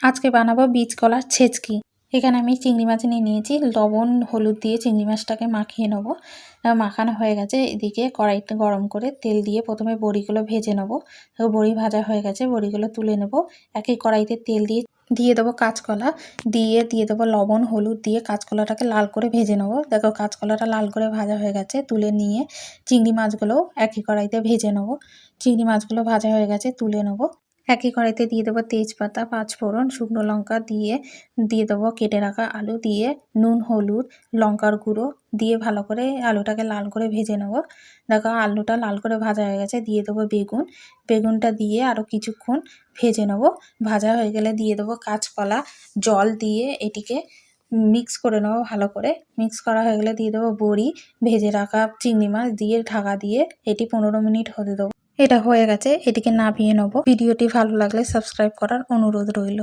আজকে বানাবো বীজ কলার ছেচকি। এখানে আমি চিংড়ি মাছ নিয়ে নিয়েছি, লবণ হলুদ দিয়ে চিংড়ি মাছটাকে মাখিয়ে নেবো। মাখানো হয়ে গেছে। এদিকে কড়াইতে গরম করে তেল দিয়ে প্রথমে বড়িগুলো ভেজে নেবো। বড়ি ভাজা হয়ে গেছে, বড়িগুলো তুলে নেবো। একই কড়াইতে তেল দিয়ে দেবো কাঁচকলা, দিয়ে দেবো লবণ হলুদ দিয়ে কাঁচকলাটাকে লাল করে ভেজে নেবো। দেখো কাঁচকলাটা লাল করে ভাজা হয়ে গেছে, তুলে নিয়ে চিংড়ি মাছগুলোও একই কড়াইতে ভেজে নেবো। চিংড়ি মাছগুলো ভাজা হয়ে গেছে, তুলে নেবো। একই কড়াইতে দিয়ে দেবো তেজপাতা, পাঁচফোড়ন, শুকনো লঙ্কা দিয়ে দেবো কেটে রাখা আলু, দিয়ে নুন হলুদ লঙ্কার গুঁড়ো দিয়ে ভালো করে আলুটাকে লাল করে ভেজে নেবো। দেখো আলুটা লাল করে ভাজা হয়ে গেছে, দিয়ে দেবো বেগুনটা দিয়ে আরও কিছুক্ষণ ভেজে নেবো। ভাজা হয়ে গেলে দিয়ে দেবো কাঁচকলা, জল দিয়ে এটিকে মিক্স করে নেবো ভালো করে। মিক্স করা হয়ে গেলে দিয়ে দেবো বড়ি, ভেজে রাখা চিংড়ি মাছ দিয়ে ঢাকা দিয়ে এটি 15 মিনিট হতে দেবো। এটা হয়ে গেছে, এটিকে নামিয়ে নেবো। ভিডিওটি ভালো লাগলে সাবস্ক্রাইব করার অনুরোধ রইল।